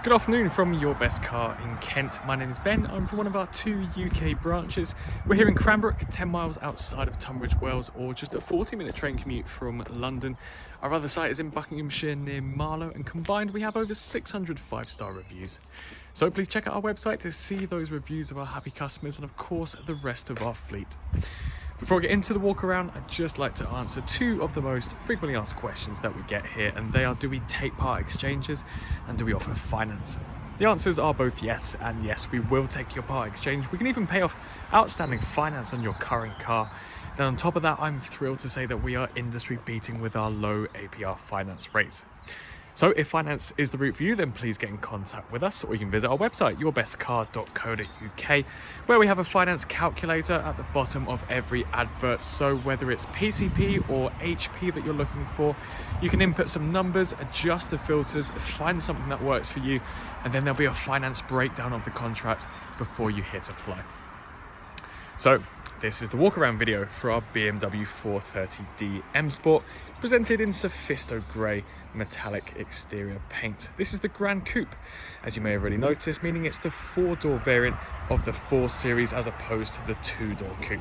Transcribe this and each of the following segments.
Good afternoon from Your Best Car in Kent. My name is Ben. I'm from one of our 2 UK branches. We're here in Cranbrook, 10 miles outside of Tunbridge Wells, or just a 40-minute train commute from London. Our other site is in Buckinghamshire near Marlow, and combined we have over 600 5-star reviews. So please check out our website to see those reviews of our happy customers and of course the rest of our fleet. Before I get into the walk around, I'd just like to answer 2 of the most frequently asked questions that we get here, and they are: do we take part exchanges and do we offer finance? The answers are both yes and yes, we will take your part exchange. We can even pay off outstanding finance on your current car. Then on top of that, I'm thrilled to say that we are industry beating with our low APR finance rates. So if finance is the route for you, then please get in contact with us, or you can visit our website, yourbestcar.co.uk, where we have a finance calculator at the bottom of every advert. So whether it's PCP or HP that you're looking for, you can input some numbers, adjust the filters, find something that works for you, and then there'll be a finance breakdown of the contract before you hit apply. So this is the walk around video for our BMW 430d M Sport, presented in Sophisto Grey metallic exterior paint. This is the Gran Coupe, as you may have already noticed, meaning it's the 4-door variant of the 4 Series as opposed to the 2-door coupe.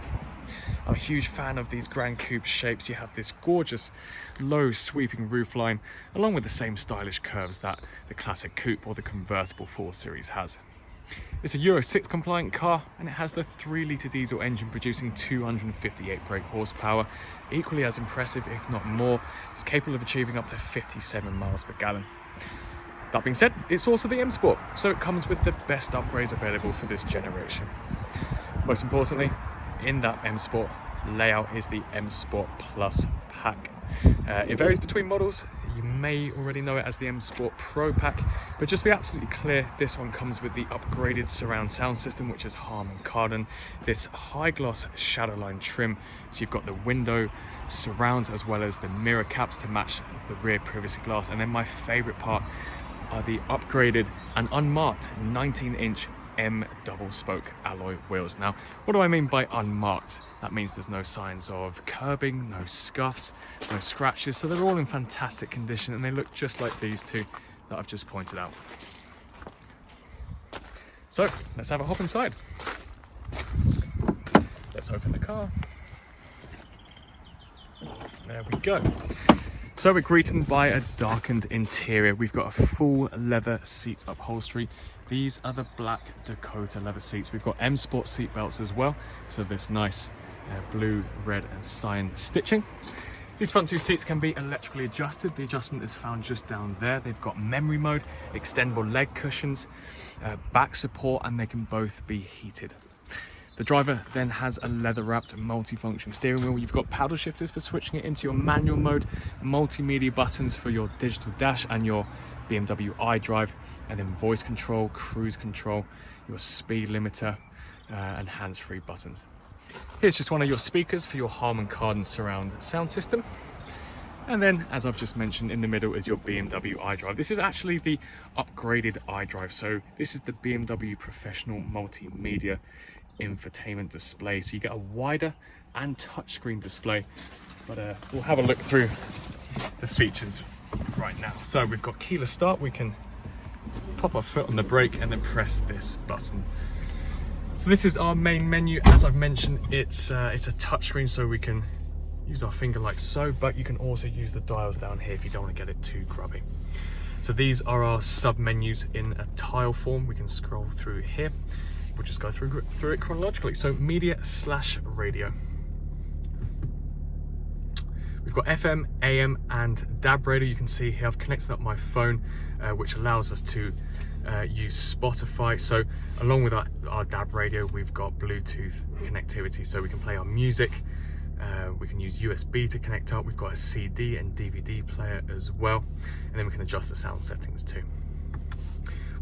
I'm a huge fan of these Gran Coupe shapes. You have this gorgeous low sweeping roofline along with the same stylish curves that the classic coupe or the convertible 4 Series has. It's a Euro 6 compliant car, and it has the 3-litre diesel engine producing 258 brake horsepower, equally as impressive if not more. It's capable of achieving up to 57 miles per gallon. That being said, it's also the M Sport, so it comes with the best upgrades available for this generation. Most importantly, in that M Sport layout is the M Sport Plus pack. It varies between models. You may already know it as the M Sport Pro pack, but just to be absolutely clear, this one comes with the upgraded surround sound system, which is Harman Kardon, this high gloss shadowline trim, so you've got the window surrounds as well as the mirror caps to match the rear privacy glass, and then my favorite part are the upgraded and unmarked 19-inch M double spoke alloy wheels. Now, what do I mean by unmarked? That means there's no signs of curbing, no scuffs, no scratches, so they're all in fantastic condition, and they look just like these 2 that I've just pointed out. So let's have a hop inside. Let's open the car. There we go. So we're greeted by a darkened interior. We've got a full leather seat upholstery. These are the black Dakota leather seats. We've got M Sport seat belts as well, so this nice blue, red and cyan stitching. These front 2 seats can be electrically adjusted. The adjustment is found just down there. They've got memory mode, extendable leg cushions, back support, and they can both be heated. The driver then has a leather-wrapped multi-function steering wheel. You've got paddle shifters for switching it into your manual mode, multimedia buttons for your digital dash and your BMW iDrive, and then voice control, cruise control, your speed limiter, and hands-free buttons. Here's just one of your speakers for your Harman Kardon surround sound system. And then, as I've just mentioned, in the middle is your BMW iDrive. This is actually the upgraded iDrive. So this is the BMW Professional Multimedia Infotainment display. So you get a wider and touchscreen display. But we'll have a look through the features right now. So we've got keyless start. We can pop our foot on the brake and then press this button. So this is our main menu. As I've mentioned, it's a touchscreen, so we can use our finger like so, but you can also use the dials down here if you don't want to get it too grubby. So these are our sub menus in a tile form. We can scroll through here. We'll just go through it chronologically. So media/radio. We've got FM, AM and DAB radio. You can see here I've connected up my phone, which allows us to use Spotify. So along with our DAB radio, we've got Bluetooth connectivity, so we can play our music. We can use USB to connect up. We've got a CD and DVD player as well, and then we can adjust the sound settings too.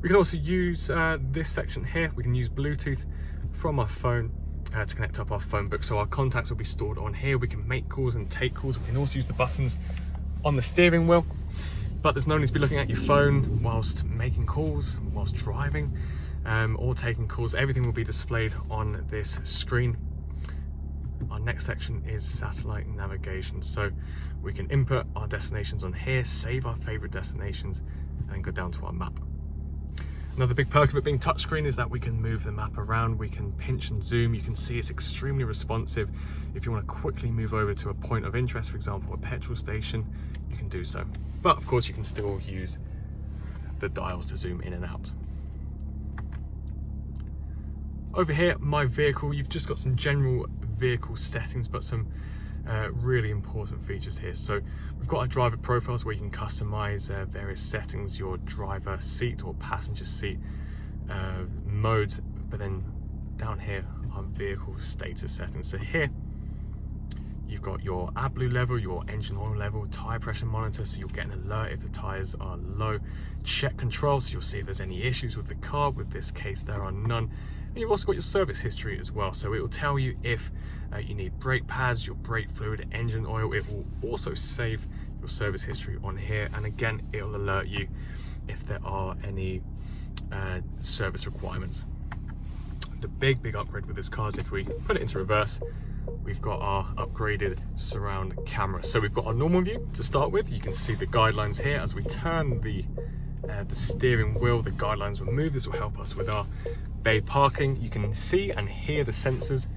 We can also use this section here. We can use Bluetooth from our phone to connect up our phone book, so our contacts will be stored on here. We can make calls and take calls. We can also use the buttons on the steering wheel, but there's no need to be looking at your phone whilst making calls, whilst driving, or taking calls. Everything will be displayed on this screen. Our next section is satellite navigation, so we can input our destinations on here, save our favorite destinations, and then go down to our map. Another big perk of it being touchscreen is that we can move the map around, we can pinch and zoom. You can see it's extremely responsive. If you want to quickly move over to a point of interest, for example, a petrol station, you can do so. But of course, you can still use the dials to zoom in and out. Over here, my vehicle, you've just got some general vehicle settings, but some really important features here. So we've got our driver profiles where you can customize various settings, your driver seat or passenger seat modes, but then down here are vehicle status settings. So here you've got your AdBlue level, your engine oil level, tire pressure monitor, so you'll get an alert if the tires are low. Check control, so you'll see if there's any issues with the car. With this case, there are none. And you've also got your service history as well, so it will tell you if you need brake pads, your brake fluid, engine oil. It will also save your service history on here, and again, it'll alert you if there are any service requirements. The big upgrade with this car is if we put it into reverse, we've got our upgraded surround camera. So we've got our normal view to start with. You can see the guidelines here. As we turn the steering wheel, the guidelines will move. This will help us with our bay parking. You can see and hear the sensors.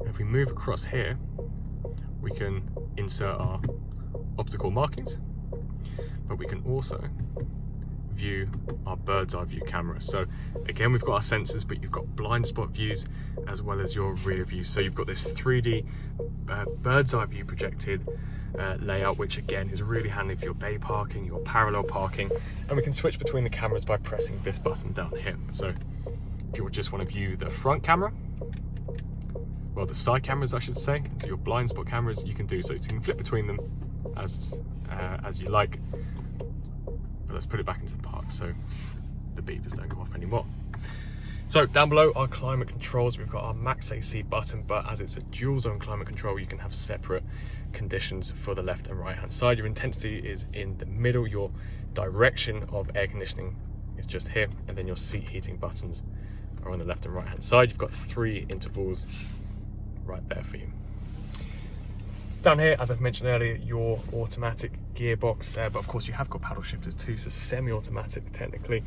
If we move across here, we can insert our obstacle markings, but we can also view our bird's eye view camera. So again, we've got our sensors, but you've got blind spot views as well as your rear view. So you've got this 3D bird's eye view projected layout, which again is really handy for your bay parking, your parallel parking, and we can switch between the cameras by pressing this button down here. So if you just want to view the front camera, well, the side cameras I should say, so your blind spot cameras, you can do so. So you can flip between them as you like. But let's put it back into the park so the beepers don't go off anymore. So down below are climate controls. We've got our max AC button, but as it's a dual zone climate control, you can have separate conditions for the left and right hand side. Your intensity is in the middle. Your direction of air conditioning is just here, and then your seat heating buttons are on the left and right hand side. You've got 3 intervals right there for you. Down here, as I've mentioned earlier, your automatic gearbox, but of course you have got paddle shifters too, so semi-automatic technically.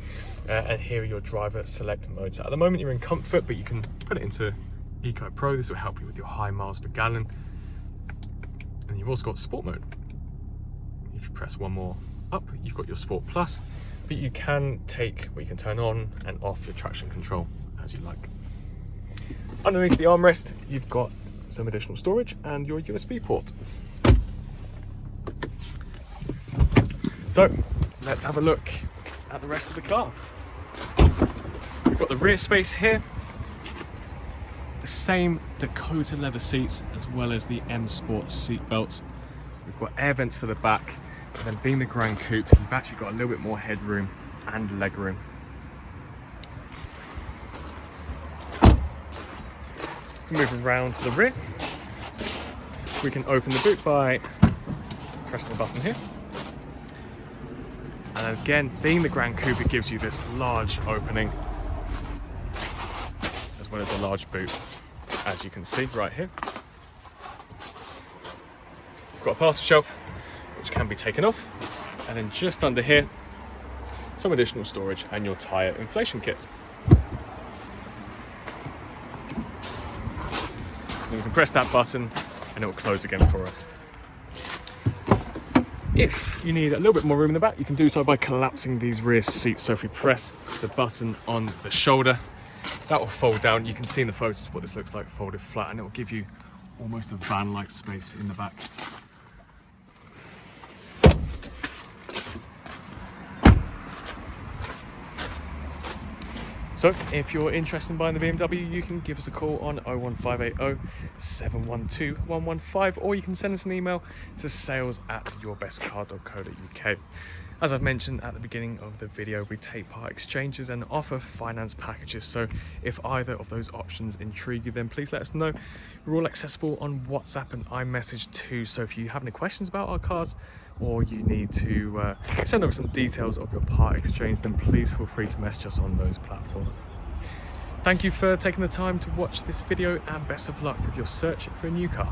And here are your driver select modes. So at the moment you're in comfort, but you can put it into Eco Pro. This will help you with your high miles per gallon. And you've also got sport mode. If you press one more up, you've got your Sport Plus, but you can turn on and off your traction control as you like. Underneath the armrest, you've got some additional storage and your USB port. So let's have a look at the rest of the car. We've got the rear space here, the same Dakota leather seats as well as the M Sport seat belts. We've got air vents for the back, and then being the Gran Coupe, you've actually got a little bit more headroom and legroom. So moving around to the rear, we can open the boot by pressing the button here. And again, being the Gran Coupe, it gives you this large opening as well as a large boot, as you can see right here. We've got a parcel shelf which can be taken off, and then just under here, some additional storage and your tyre inflation kit. And we can press that button and it will close again for us. If you need a little bit more room in the back, you can do so by collapsing these rear seats. So if we press the button on the shoulder, that will fold down. You can see in the photos what this looks like folded flat, and it will give you almost a van-like space in the back. So if you're interested in buying the BMW, you can give us a call on 01580 712 115, or you can send us an email to sales@yourbestcar.co.uk. As I've mentioned at the beginning of the video, we take part exchanges and offer finance packages. So if either of those options intrigue you, then please let us know. We're all accessible on WhatsApp and iMessage too. So if you have any questions about our cars, or you need to send over some details of your part exchange, then please feel free to message us on those platforms. Thank you for taking the time to watch this video, and best of luck with your search for a new car.